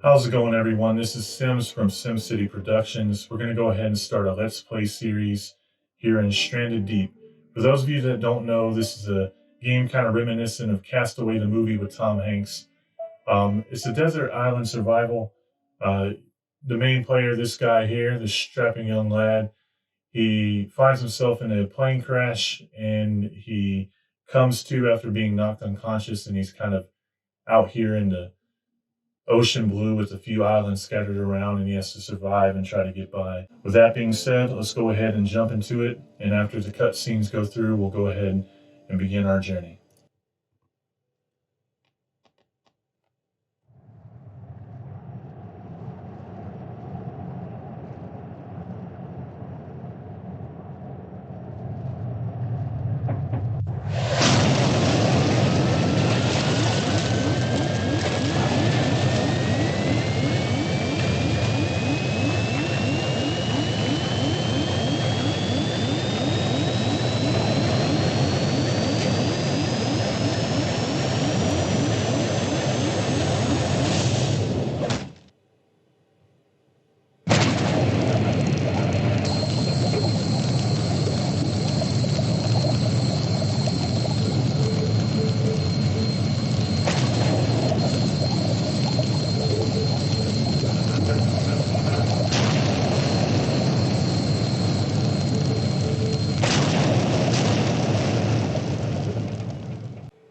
How's it going, everyone? This is Sims from SimsCityProductions. We're going to go ahead and start a Let's Play series here in Stranded Deep. For those of you that don't know, this is a game kind of reminiscent of Castaway, the movie with Tom Hanks. It's a desert island survival. The main player, this guy here, this strapping young lad, he finds himself in a plane crash and he comes to after being knocked unconscious, and he's kind of out here in the ocean blue with a few islands scattered around, and he has to survive and try to get by. With that being said, let's go ahead and jump into it, and after the cutscenes go through, we'll go ahead and begin our journey.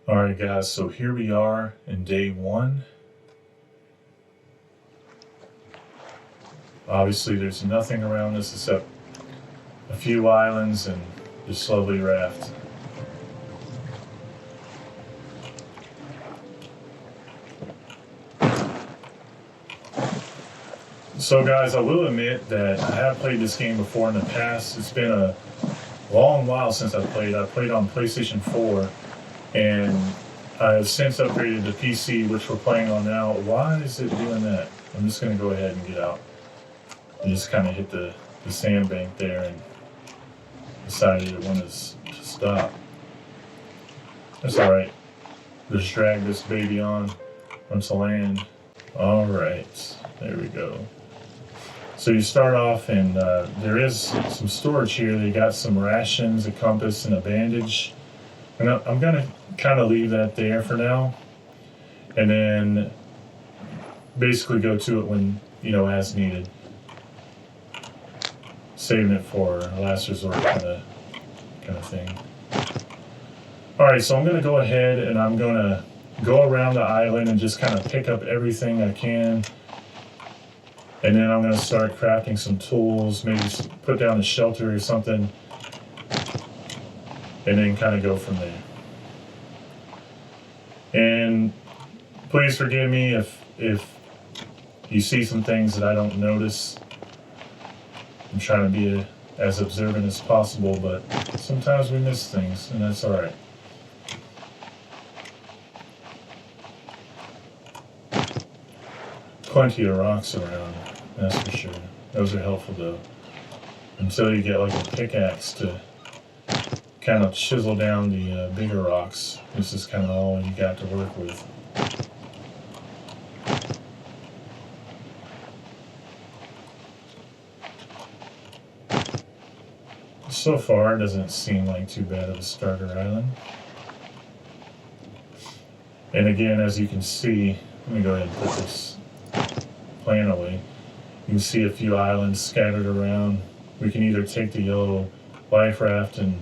Alright guys, so here we are in day one. Obviously there's nothing around us except a few islands and this lovely raft. So guys, I will admit that I have played this game before in the past. It's been a long while since I played. I played on PlayStation 4. And I've since upgraded the PC, which we're playing on now. Why is it doing that? I'm just going to go ahead and get out. I just kind of hit the sandbank there and decided it wanted to stop. That's alright. Just drag this baby onto land. Alright, there we go. So you start off, and there is some storage here. They got some rations, a compass, and a bandage. And I'm going to kind of leave that there for now, and then basically go to it when, as needed. Saving it for a last resort kind of thing. Alright, so I'm going to go ahead and I'm going to go around the island and just kind of pick up everything I can. And then I'm going to start crafting some tools, maybe put down a shelter or something, and then kind of go from there. And please forgive me if you see some things that I don't notice. I'm trying to be as observant as possible, but sometimes we miss things, and that's alright. Plenty of rocks around, that's for sure. Those are helpful though. Until you get like a pickaxe to kind of chisel down the bigger rocks. This is kind of all you got to work with. So far, it doesn't seem like too bad of a starter island. And again, as you can see, let me go ahead and put this plan away. You can see a few islands scattered around. We can either take the yellow life raft and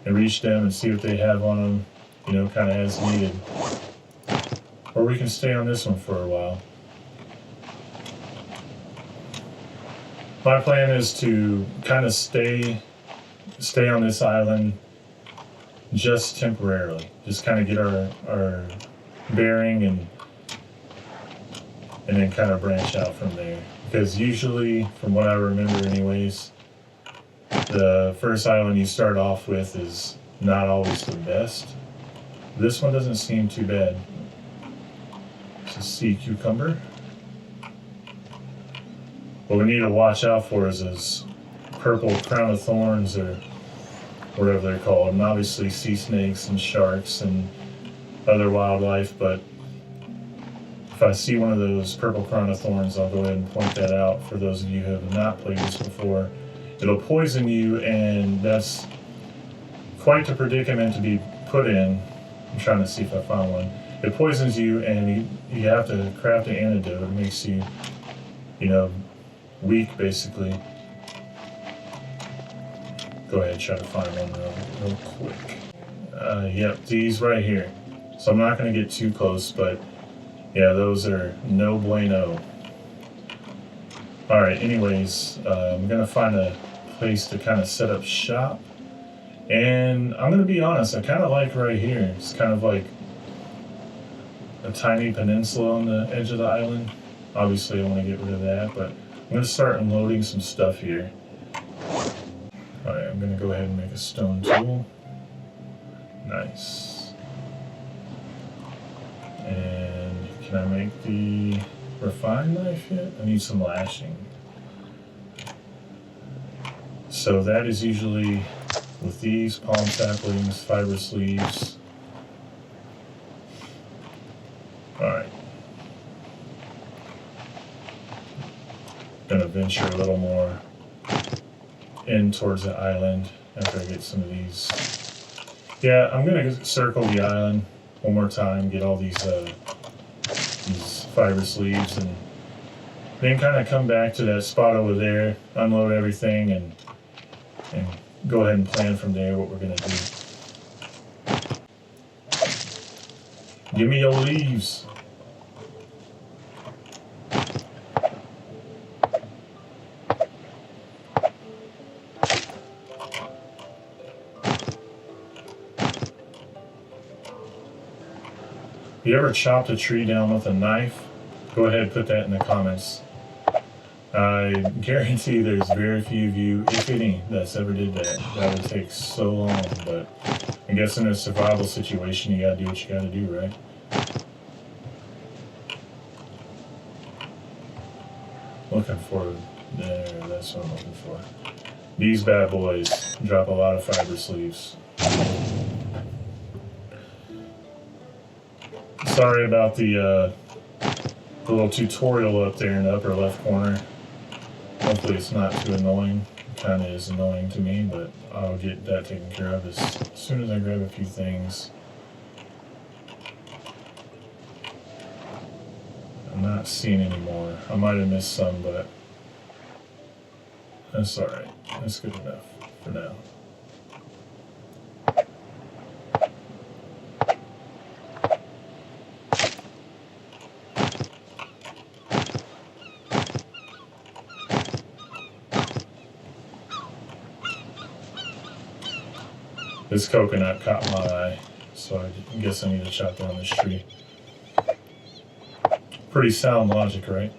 reach them and see what they have on them, kind of as needed. Or we can stay on this one for a while. My plan is to kind of stay on this island just temporarily. Just kind of get our bearing and then kind of branch out from there. Because usually, from what I remember anyways, the first island you start off with is not always the best. This one doesn't seem too bad. It's a sea cucumber. What we need to watch out for is those purple crown of thorns, or whatever they're called, and obviously sea snakes and sharks and other wildlife, but if I see one of those purple crown of thorns, I'll go ahead and point that out for those of you who have not played this before. It'll poison you, and that's quite the predicament to be put in. I'm trying to see if I found one. It poisons you, and you have to craft an antidote. It makes you, weak, basically. Go ahead and try to find one real quick. Yep, these right here. So I'm not going to get too close, but yeah, those are no bueno. Alright, anyways, I'm going to find a place to kind of set up shop. And I'm going to be honest, I kind of like right here. It's kind of like a tiny peninsula on the edge of the island. Obviously, I want to get rid of that, but I'm going to start unloading some stuff here. Alright, I'm going to go ahead and make a stone tool. Nice. And can I make the refined knife yet? I need some lashing. So that is usually with these palm saplings, fibrous leaves. Alright. Gonna venture a little more in towards the island after I get some of these. Yeah, I'm gonna circle the island one more time, get all these fibrous leaves, and then kind of come back to that spot over there, unload everything, and go ahead and plan from there what we're gonna do. Give me your leaves. If you ever chopped a tree down with a knife, go ahead and put that in the comments. I guarantee there's very few of you, if any, that's ever did that. That would take so long, but I guess in a survival situation, you gotta do what you gotta do, right? Looking for, there, that's what I'm looking for. These bad boys drop a lot of fibrous leaves. Sorry about the little tutorial up there in the upper left corner. Hopefully it's not too annoying. It kind of is annoying to me, but I'll get that taken care of as soon as I grab a few things. I'm not seeing any more. I might have missed some, but that's alright. That's good enough for now. This coconut caught my eye, so I guess I need to chop down this tree. Pretty sound logic, right?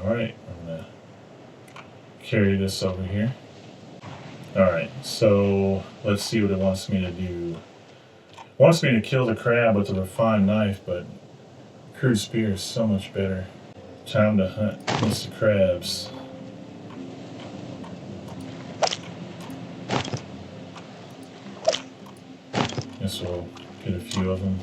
Alright, I'm gonna carry this over here. Alright, so let's see what it wants me to do. It wants me to kill the crab with a refined knife, but crude spear is so much better. Time to hunt Mr. Krabs. Guess we'll get a few of them.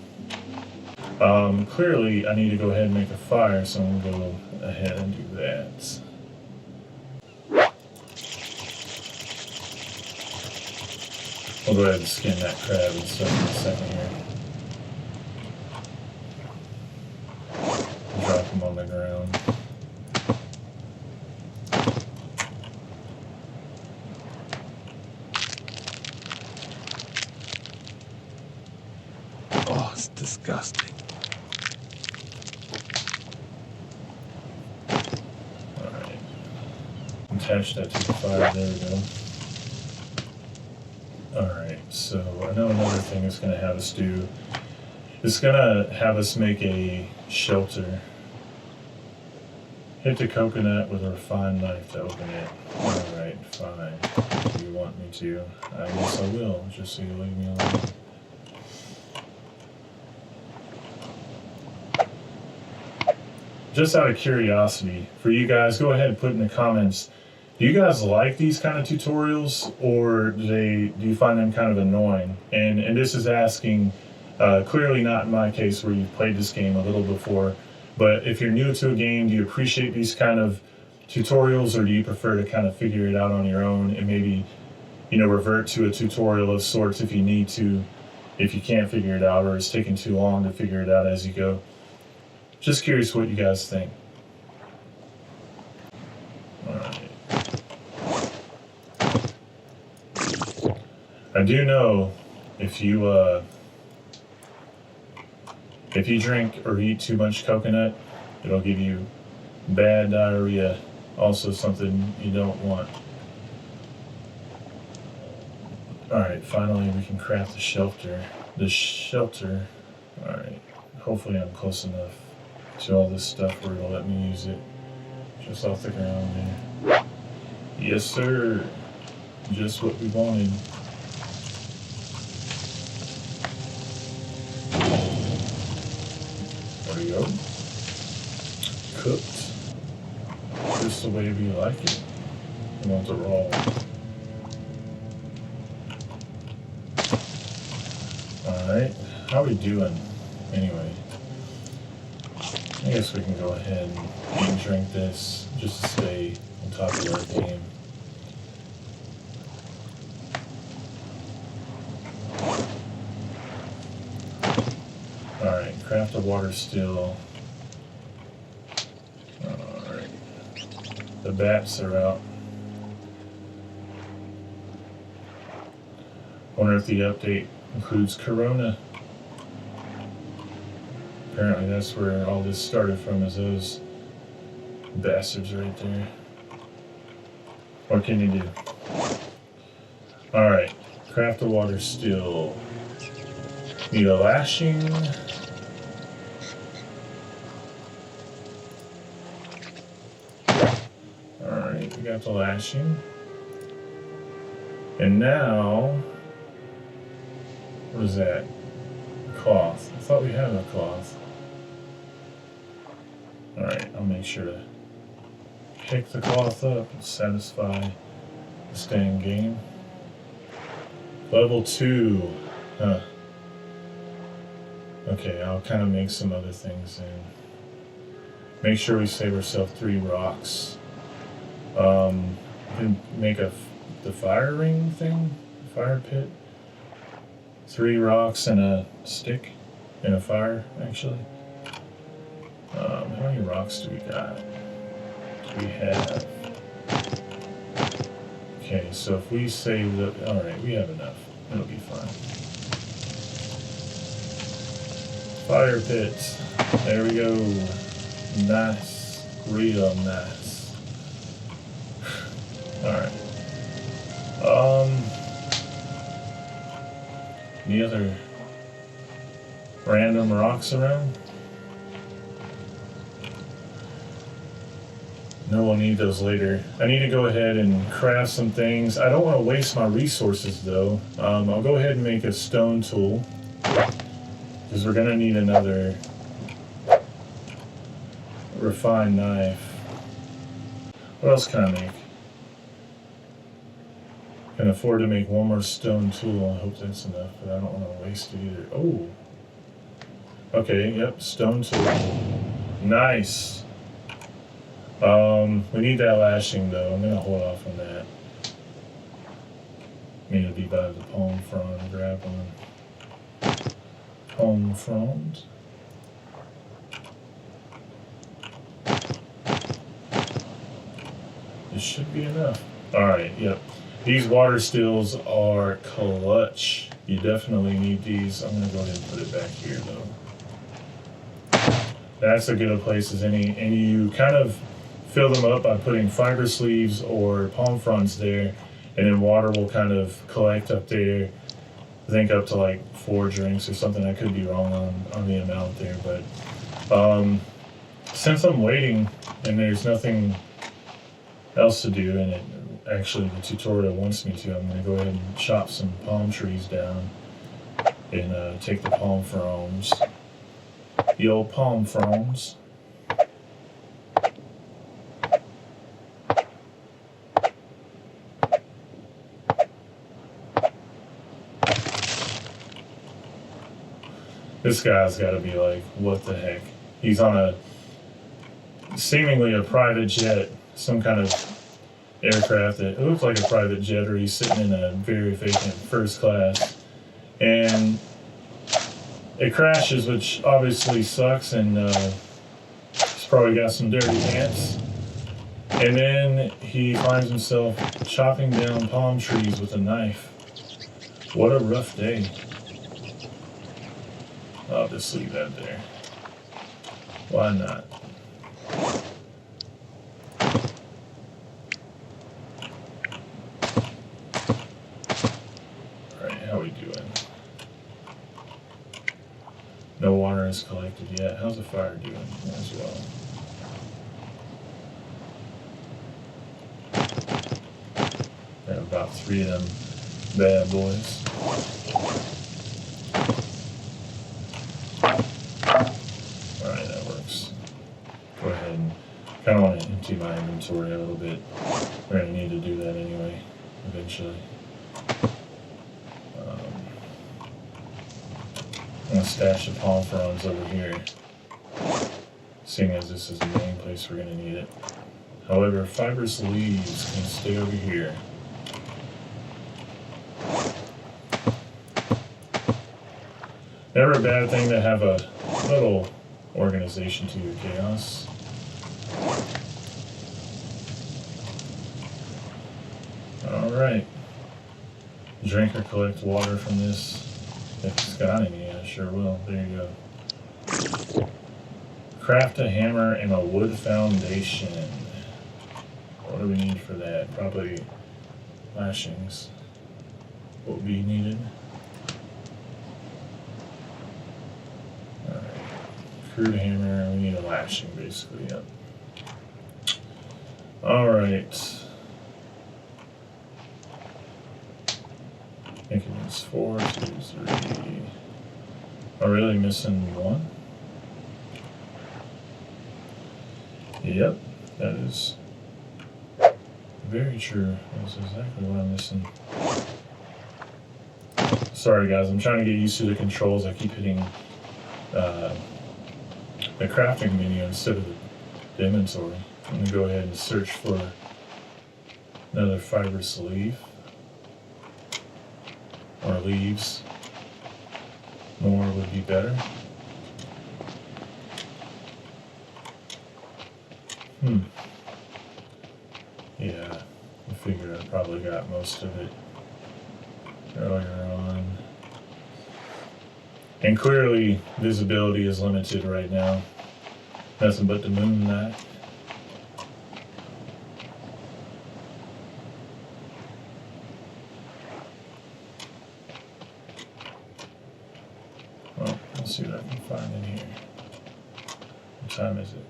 Clearly I need to go ahead and make a fire, so I'm gonna go ahead and do that. We'll go ahead and skin that crab and stuff in a second here. Drop him on the ground. Oh, it's disgusting. Alright. Attach that to the fire, there we go. Alright, so I know another thing it's going to have us do It's gonna have us make a shelter. Hit the coconut with a refined knife to open it. Alright, fine. If you want me to, I guess I will, just so you leave me alone. Just out of curiosity, for you guys, go ahead and put in the comments, do you guys like these kind of tutorials, or do you find them kind of annoying? And this is asking, clearly not in my case where you've played this game a little before, but if you're new to a game, do you appreciate these kind of tutorials, or do you prefer to kind of figure it out on your own and maybe, you know, revert to a tutorial of sorts if you need to, if you can't figure it out or it's taking too long to figure it out as you go? Just curious what you guys think. Alright. I do know if you drink or eat too much coconut, it'll give you bad diarrhea. Also something you don't want. Alright, finally we can craft the shelter. Alright, hopefully I'm close enough to all this stuff where it'll let me use it. Just off the ground there. Yes sir, just what we wanted. There we go. Cooked. Just the way we like it. We want the raw. Alright, how are we doing? Anyway, I guess we can go ahead and eat and drink this just to stay on top of our game. Alright, craft a water still. Alright. The bats are out. Wonder if the update includes Corona. Apparently that's where all this started from, is those bastards right there. What can you do? Alright, craft a water still. Need a lashing. Alright, we got the lashing. And now, what is that? Cloth. I thought we had a cloth. Alright, I'll make sure to pick the cloth up and satisfy the staying game. Level 2. Huh. Okay, I'll kind of make some other things in. Make sure we save ourselves 3 rocks. And make the fire ring thing? Fire pit? 3 rocks and a stick and a fire, actually. How many rocks do we got? We have. Okay, so if we save the. Alright, we have enough. It'll be fine. Fire pit. There we go. Nice. Real nice. Alright. Any other random rocks around? No, we'll need those later. I need to go ahead and craft some things. I don't want to waste my resources though. I'll go ahead and make a stone tool, because we're going to need another refined knife. What else can I make? Can afford to make one more stone tool. I hope that's enough, but I don't want to waste it either. Oh. Okay, yep, stone tool. Nice. We need that lashing though. I'm gonna hold off on that. Need to be by the palm frond and grab one. Palm frond. This should be enough. Alright, yep. These water stills are clutch. You definitely need these. I'm gonna go ahead and put it back here though. That's as good a place as any. And you kind of fill them up by putting fiber sleeves or palm fronds there, and then water will kind of collect up there I think up to like 4 drinks or something. I could be wrong on the amount there, but since I'm waiting and there's nothing else to do, and actually the tutorial wants me to, I'm going to go ahead and chop some palm trees down and take the palm fronds. The old palm fronds. This guy's got to be like, what the heck? He's on a seemingly a private jet, some kind of aircraft that looks like a private jet, or he's sitting in a very vacant first class. And it crashes, which obviously sucks, and he's probably got some dirty pants. And then he finds himself chopping down palm trees with a knife. What a rough day. I'll just leave that there. Why not? Alright, how we doing? No water is collected yet. How's the fire doing as well? I have about 3 of them bad boys. Alright, that works. Go ahead and kind of want to empty my inventory a little bit. We're going to need to do that anyway, eventually. I'm going to stash the palm fronds over here, seeing as this is the main place we're going to need it. However, fibrous leaves can stay over here. Never a bad thing to have a little organization to your chaos. Alright. Drink or collect water from this. If it's got any, I sure will. There you go. Craft a hammer and a wood foundation. What do we need for that? Probably lashings will be needed. Alright. Crude hammer, we need a lashing basically, yep. Alright. I think it was 4, 2, 3. Oh, really? Missing 1? Yep, that is very true. That's exactly what I'm missing. Sorry guys, I'm trying to get used to the controls. I keep hitting the crafting menu instead of the inventory. I'm going to go ahead and search for another fibrous leaf. Or leaves. More would be better. Yeah, I figured I probably got most of it earlier on. And clearly, visibility is limited right now. Nothing but the moon night. Well, let's see what I can find in here. What time is it?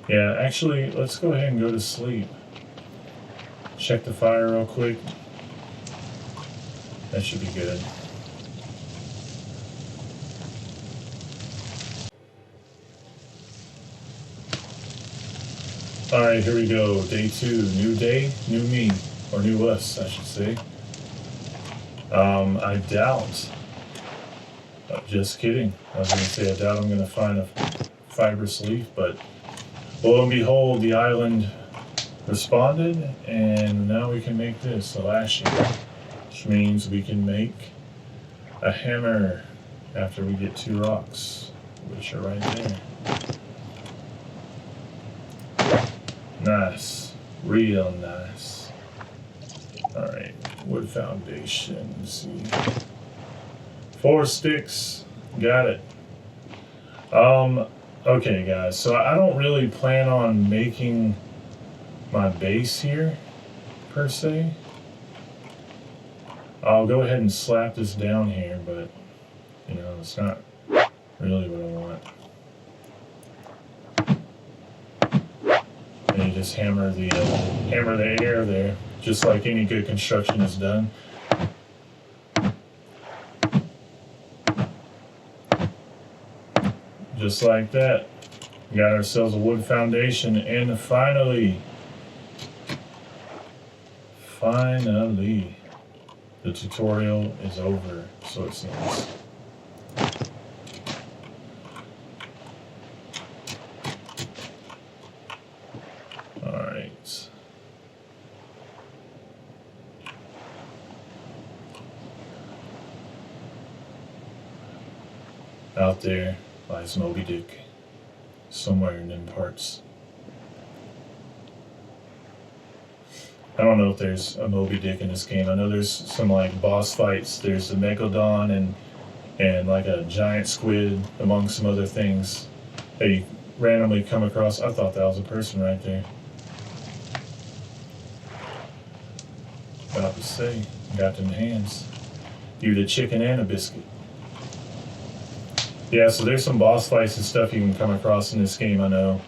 Yeah, actually, let's go ahead and go to sleep. Check the fire real quick. That should be good. Alright, here we go. Day 2. New day, new me. Or new us, I should say. I doubt. Just kidding. I was going to say I doubt I'm going to find a fibrous leaf, but lo and behold, the island responded, and now we can make this, a lashing, which means we can make a hammer after we get 2 rocks, which are right there. Nice. Real nice. Alright, wood foundation, let's see. 4 sticks, got it. Okay guys, so I don't really plan on making my base here, per se. I'll go ahead and slap this down here, but you know, it's not really what I want. And you just hammer the air there, just like any good construction is done. Just like that. We got ourselves a wood foundation, and finally, the tutorial is over, so it seems. Alright. Out there lies Moby Dick, somewhere in them parts. I don't know if there's a Moby Dick in this game. I know there's some like boss fights. There's the Megalodon and like a giant squid among some other things that you randomly come across. I thought that was a person right there. About to say, got them hands. You the chicken and a biscuit. Yeah, so there's some boss fights and stuff you can come across in this game, I know.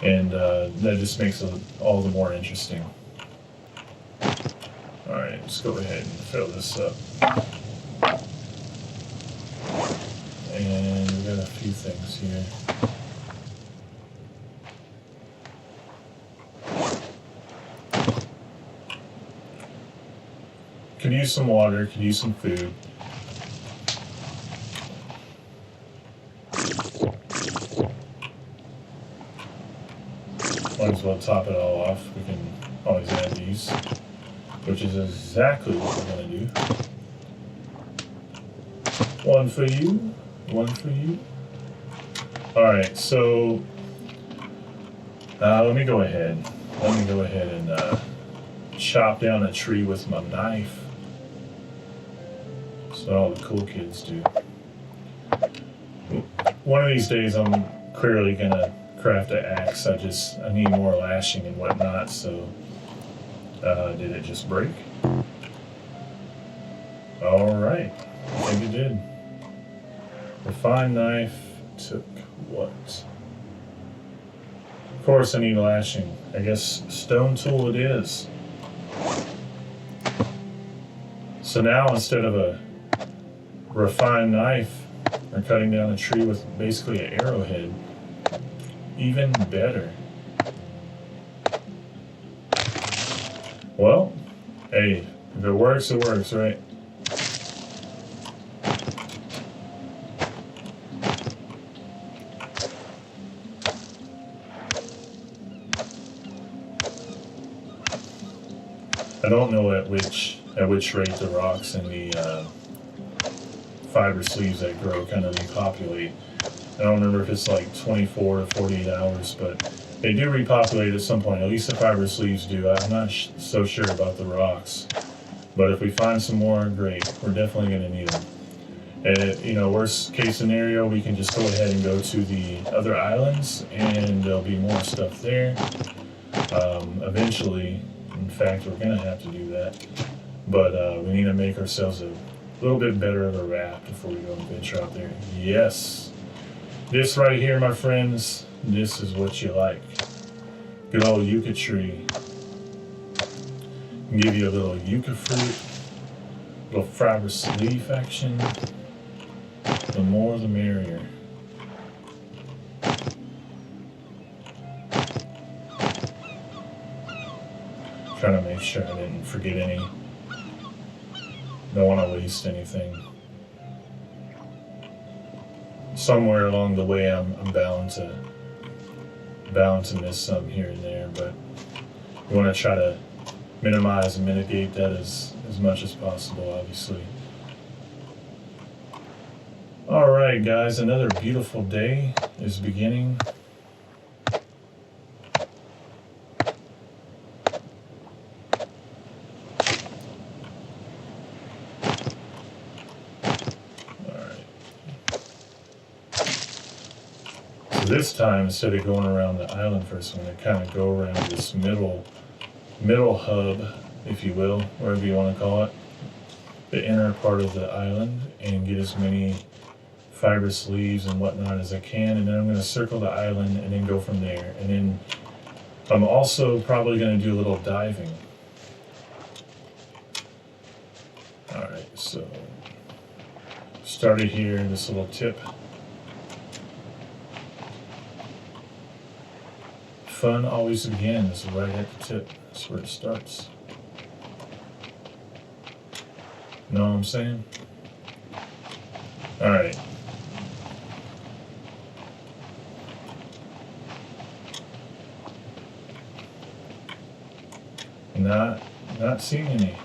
And that just makes it all the more interesting. Alright, let's go ahead and fill this up. And we got a few things here. Could use some water, could use some food. Might as well top it all off. We can always add these, which is exactly what we're going to do. One for you, one for you. Alright, so let me go ahead and chop down a tree with my knife. That's what all the cool kids do. One of these days I'm clearly going to craft an axe. I need more lashing and whatnot, so did it just break? Alright, I think it did. Refined knife took what? Of course I need lashing. I guess stone tool it is. So now instead of a refined knife, we're cutting down a tree with basically an arrowhead. Even better. Well, hey, if it works, right? I don't know at which rate the rocks and the fiber sleeves that grow kind of repopulate. I don't remember if it's like 24 to 48 hours, but they do repopulate at some point. At least the fiber sleeves do. I'm not so sure about the rocks. But if we find some more, great. We're definitely going to need them. And, you know, worst case scenario, we can just go ahead and go to the other islands, and there'll be more stuff there. Eventually, in fact, we're going to have to do that. But we need to make ourselves a little bit better of a raft before we go and venture out there. Yes. This right here, my friends, this is what you like. Good old yucca tree. Can give you a little yucca fruit, a little fiber sleeve action. The more the merrier. Trying to make sure I didn't forget any. Don't want to waste anything. Somewhere along the way, I'm bound to miss some here and there, but we want to try to minimize and mitigate that as much as possible, obviously. All right, guys, another beautiful day is beginning. This time, instead of going around the island first, I'm going to kind of go around this middle hub, if you will, whatever you want to call it. the inner part of the island and get as many fibrous leaves and whatnot as I can, and then I'm going to circle the island and then go from there. And then I'm also probably going to do a little diving. Alright, so started here, this little tip. Fun always begins right at the tip. That's where it starts. Know what I'm saying? Alright. Not seeing any.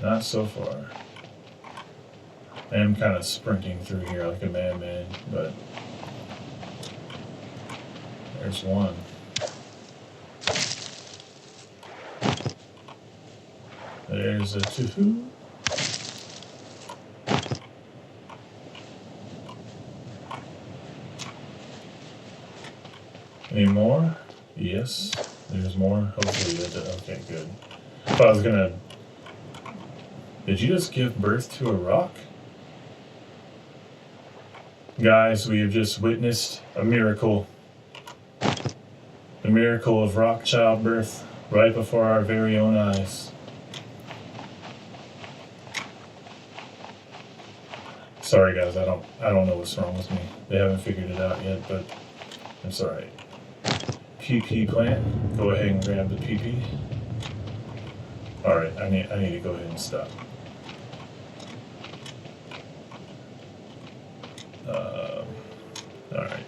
Not so far. I am kind of sprinting through here like a madman, but there's one. There's a two. Any more? Yes. There's more. Hopefully okay, good. If I was gonna... Did you just give birth to a rock? Guys, we have just witnessed a miracle. The miracle of rock childbirth right before our very own eyes. Sorry guys, I don't know what's wrong with me. They haven't figured it out yet, but it's alright. PP plant. Go ahead and grab the PP. Alright, I need to go ahead and stop. Alright.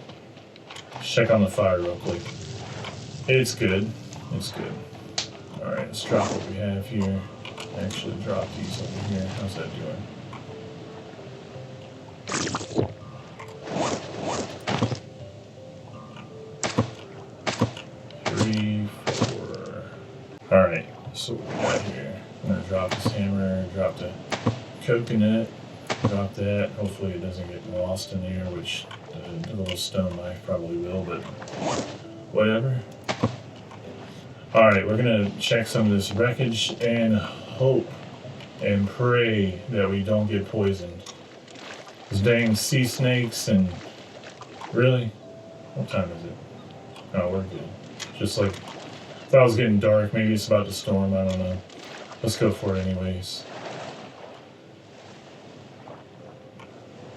Check on the fire real quick. It's good. It's good. Alright, let's drop what we have here. Actually drop these over here. How's that doing? Alright, so what we got here. I'm going to drop this hammer, drop the coconut, drop that. Hopefully it doesn't get lost in there, which the little stone knife probably will, but whatever. Alright, we're going to check some of this wreckage and hope and pray that we don't get poisoned. Those dang sea snakes and... Really? What time is it? Oh, we're good. Just like... Thought it was getting dark. Maybe it's about to storm. I don't know. Let's go for it anyways.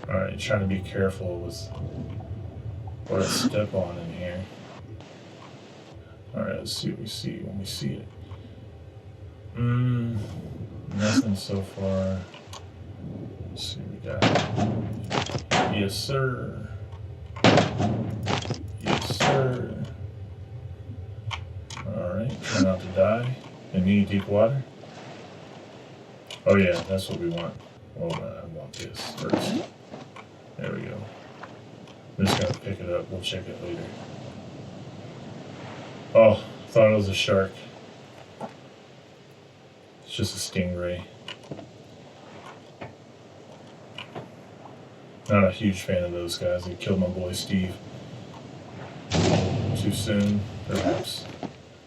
Alright, trying to be careful with what I step on in here. Alright, let's see what we see when we see it. Nothing so far. Let's see what we got. Yes, sir. Yes, sir. Alright, try not to die. And need deep water. Oh yeah, that's what we want. Well, I want this first. There we go. I'm just gonna pick it up. We'll check it later. Oh, thought it was a shark. It's just a stingray. Not a huge fan of those guys. They killed my boy Steve. Too soon, perhaps.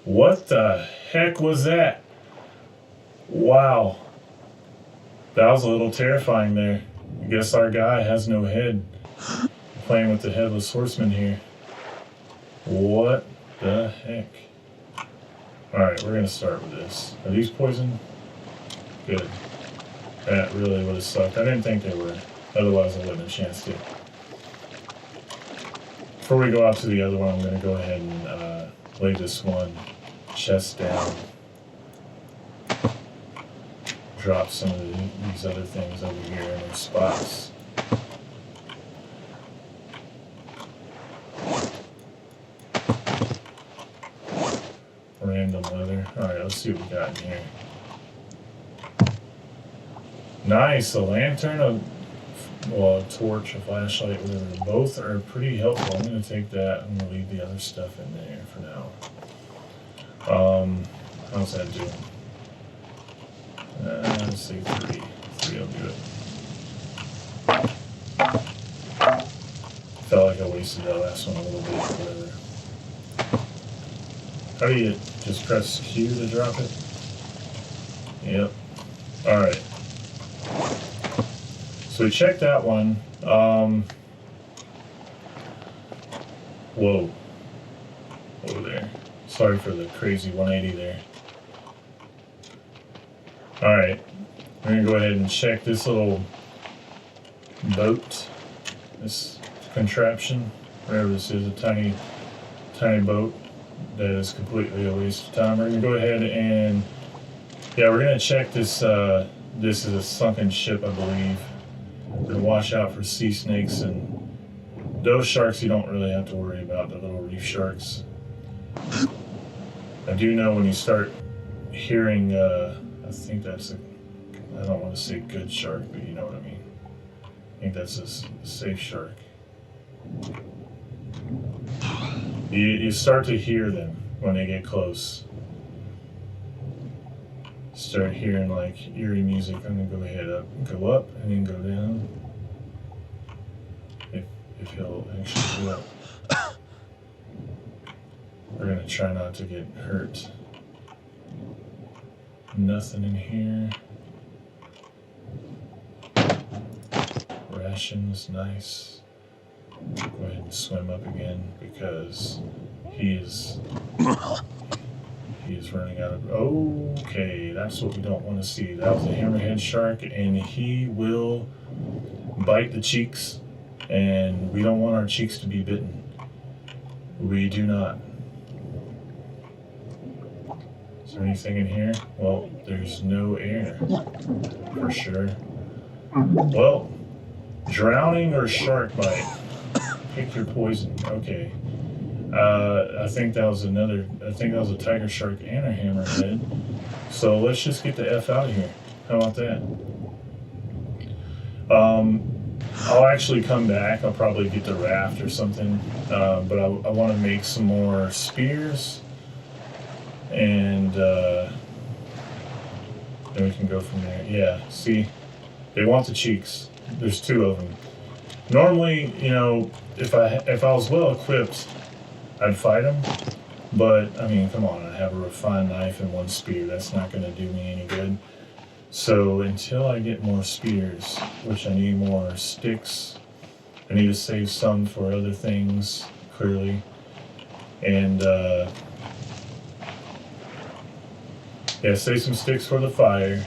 What the heck was that? Wow. That was a little terrifying there. I guess our guy has no head. Playing with the headless horseman here. What the heck? Alright, we're gonna start with this. Are these poison? Good. That really would have sucked. I didn't think they were. Otherwise I wouldn't have chanced it. Before we go out to the other one, I'm gonna go ahead and lay this one chest down. Drop some of these other things over here in their spots. Random leather. Alright, let's see what we got in here. Nice, a lantern, a torch, a flashlight, whatever. Both are pretty helpful. I'm going to take that. I'm going to leave the other stuff in there for now. How's that doing? Let's say 3. 3 will do it. Felt like I wasted that last one a little bit, whatever. How do you just press Q to drop it? Yep. Alright. So we checked that one. Whoa. Over there. Sorry for the crazy 180 there. Alright. We're going to go ahead and check this little boat. This contraption. Whatever this is. A tiny boat that is completely a waste of time. We're going to go ahead and... Yeah, we're going to check this. This is a sunken ship, I believe. We're going to watch out for sea snakes, and those sharks you don't really have to worry about, the little reef sharks. I do know when you start hearing, I think that's a, I don't want to say good shark, but you know what I mean. I think that's a safe shark. You start to hear them when they get close. Start hearing like eerie music. I'm gonna go ahead go up, and then go down. If he'll actually go up. We're gonna try not to get hurt. Nothing in here. Rations, nice. Go ahead and swim up again because he is running out of... Okay, that's what we don't want to see. That was a hammerhead shark, and he will bite the cheeks, and we don't want our cheeks to be bitten. We do not. Is there anything in here? Well, there's no air, for sure. Well, drowning or shark bite? Pick your poison. Okay. I think that was a tiger shark and a hammerhead. So let's just get the F out of here. How about that? I'll actually come back. I'll probably get the raft or something. But I want to make some more spears. And then we can go from there. Yeah, see? They want the cheeks. There's two of them. Normally, you know, if I was well equipped, I'd fight them, but I mean, come on, I have a refined knife and one spear. That's not going to do me any good. So until I get more spears, which I need more sticks, I need to save some for other things, clearly. And yeah, save some sticks for the fire.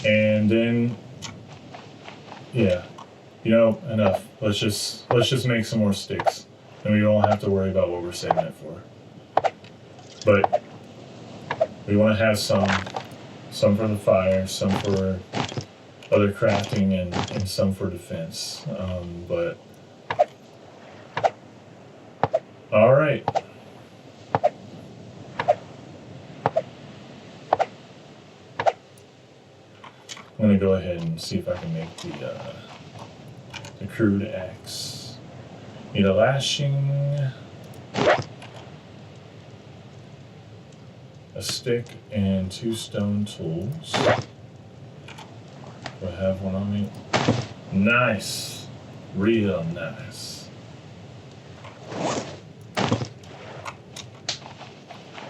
And then, yeah, you know, enough. Let's just make some more sticks. And we don't have to worry about what we're saving it for. But we want to have some for the fire, some for other crafting, and some for defense. But all right. I'm gonna go ahead and see if I can make the crude axe. Need a lashing, a stick, and 2 stone tools. Do I have one on me? Nice. Real nice.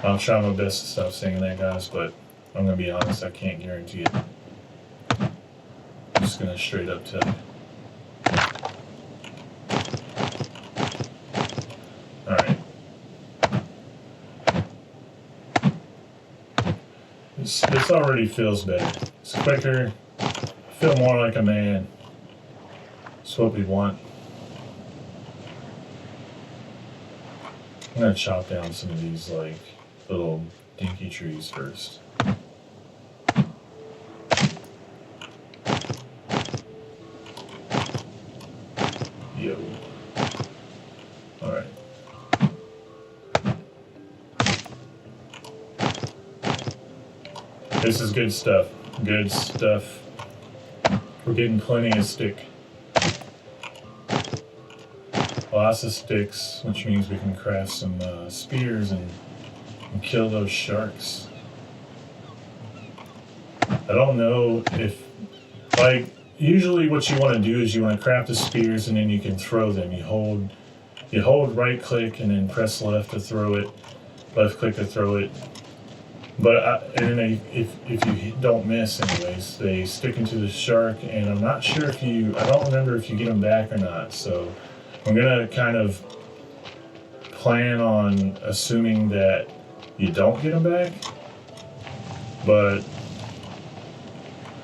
I'll try my best to stop saying that, guys, but I'm going to be honest, I can't guarantee it. I'm just going to straight up tell you. This already feels better. It's quicker. I feel more like a man. That's what we want. I'm gonna chop down some of these like little dinky trees first. Yo. Alright. This is good stuff. Good stuff. We're getting plenty of stick. Lots of sticks, which means we can craft some spears and kill those sharks. I don't know if, like, usually what you want to do is you want to craft the spears and then you can throw them. You hold right click and then press left to throw it, left click to throw it. But if you don't miss, anyways, they stick into the shark, and I'm not sure if you. I don't remember if you get them back or not. So I'm gonna kind of plan on assuming that you don't get them back. But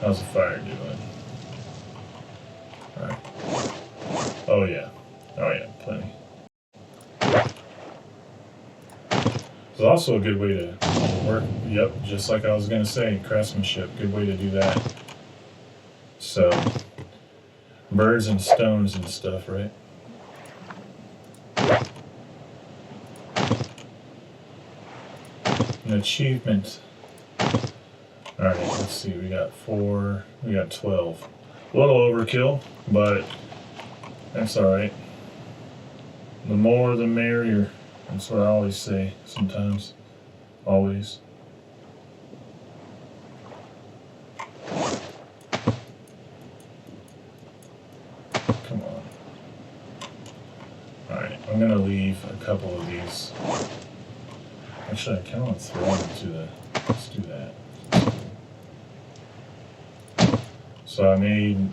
how's the fire doing? All right. Oh yeah. Oh yeah. Plenty. It's also a good way to work. Yep, just like I was gonna say, craftsmanship. Good way to do that. So, birds and stones and stuff, right? An achievement. All right, let's see. We got 4. We got 12. A little overkill, but that's all right. The more, the merrier. That's what I always say. Sometimes, always. Come on. Alright, I'm gonna leave a couple of these. Actually, I kind of want to throw them to the. Let's do that. So I made.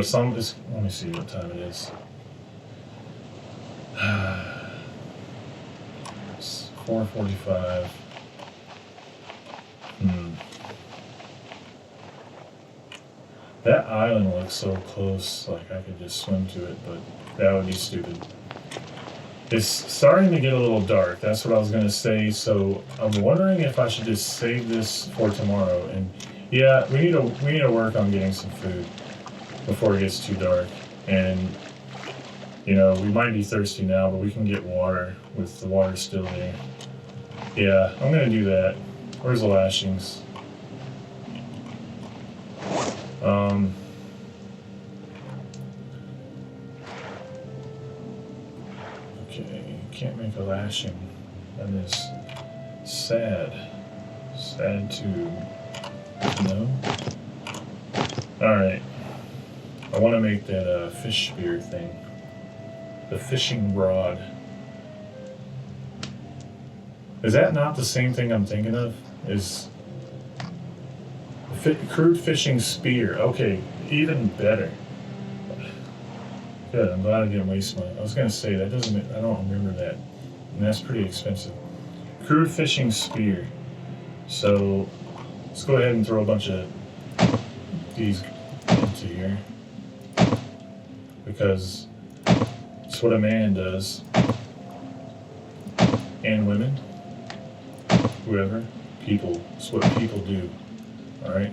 Some. Let me see what time it is. It's 4:45. That island looks so close, like I could just swim to it, but that would be stupid. It's starting to get a little dark, that's what I was gonna say, so I'm wondering if I should just save this for tomorrow. And yeah, we need to work on getting some food before it gets too dark. And you know, we might be thirsty now, but we can get water with the water still there. Yeah, I'm gonna do that. Where's the lashings? Okay, can't make a lashing. That is sad. Sad to know. Alright. I want to make that fish spear thing. The fishing rod. Is that not the same thing I'm thinking of? Is crude fishing spear? Okay, even better. Good. I'm glad I didn't waste my. I was gonna say that doesn't. I don't remember that, and that's pretty expensive. Crude fishing spear. So let's go ahead and throw a bunch of these into here because it's what a man does, and women, whoever, people. It's what people do. All right.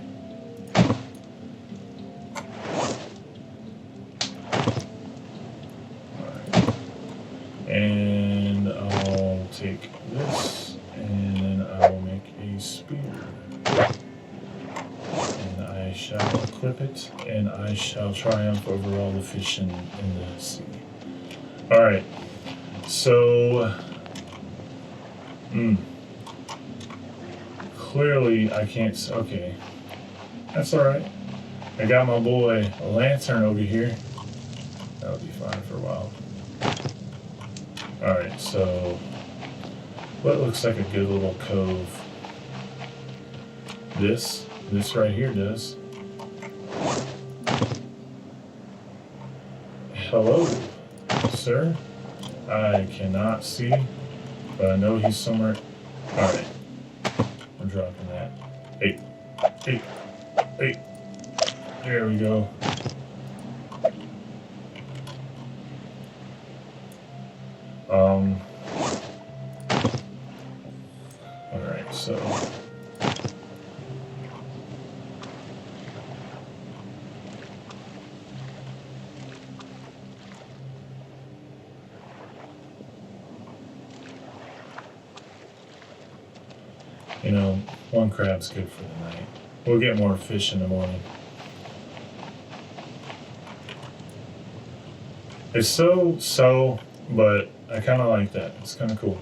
And I'll take this, and then I will make a spear. And I shall equip it, and I shall triumph over all the fish in the sea. Alright, so... Clearly I can't... Okay, that's alright. I got my boy a lantern over here. That'll be fine for a while. Alright, so what looks like a good little cove? This right here does. Hello, sir. I cannot see, but I know he's somewhere. Alright, I'm dropping that. Hey. There we go. Alright, so you know, one crab's good for the night. We'll get more fish in the morning. It's so, but I kind of like that. It's kind of cool.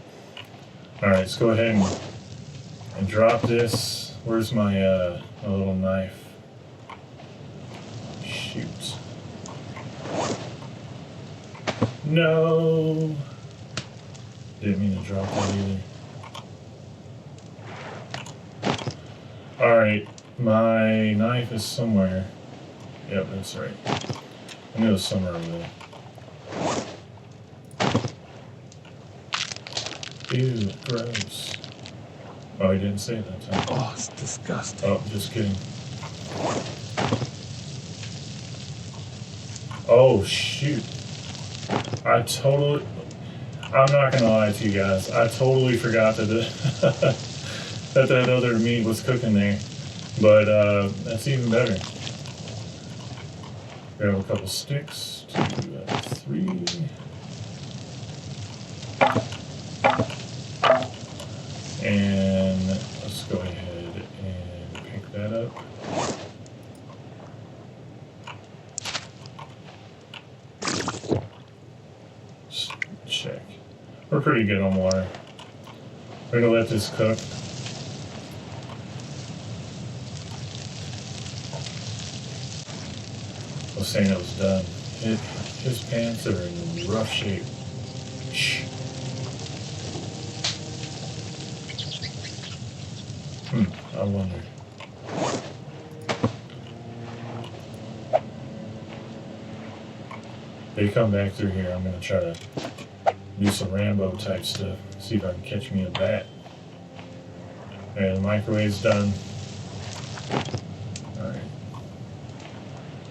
All right, let's go ahead and drop this. Where's my my little knife? Shoot. No. Didn't mean to drop that either. Alright, my knife is somewhere. Yep, that's right. I knew it was somewhere over there. Ew, gross. Oh, he didn't say it that time. Oh, it's disgusting. Oh, just kidding. Oh, shoot. I'm not gonna lie to you guys. I totally forgot that that other meat was cooking there. But that's even better. Grab a couple sticks. 2, 3. And let's go ahead and pick that up. Check. We're pretty good on water. We're gonna let this cook. I was saying it was done. His pants are in rough shape. Shh. I wonder. They come back through here. I'm gonna try to do some Rambo type stuff. See if I can catch me a bat. And the microwave's done. Alright.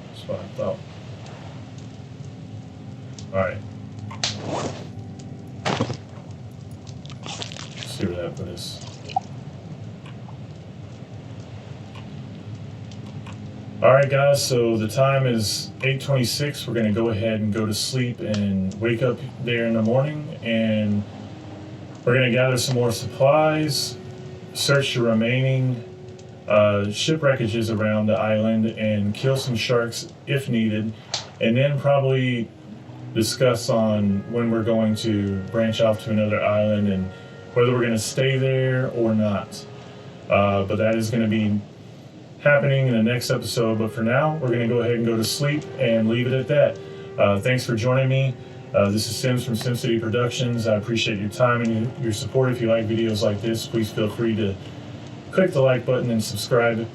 That's what I thought. Alright. Let's see where that put us. Alright guys, so the time is 8:26. We're going to go ahead and go to sleep and wake up there in the morning, and we're going to gather some more supplies, search the remaining shipwreckages around the island, and kill some sharks if needed, and then probably discuss on when we're going to branch off to another island and whether we're going to stay there or not. But that is going to be happening in the next episode. But for now, we're going to go ahead and go to sleep and leave it at that. Thanks for joining me. This is Sims from SimsCityProductions. I appreciate your time and your support. If you like videos like this, please feel free to click the like button and subscribe.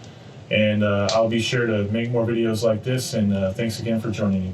And I'll be sure to make more videos like this. And thanks again for joining me.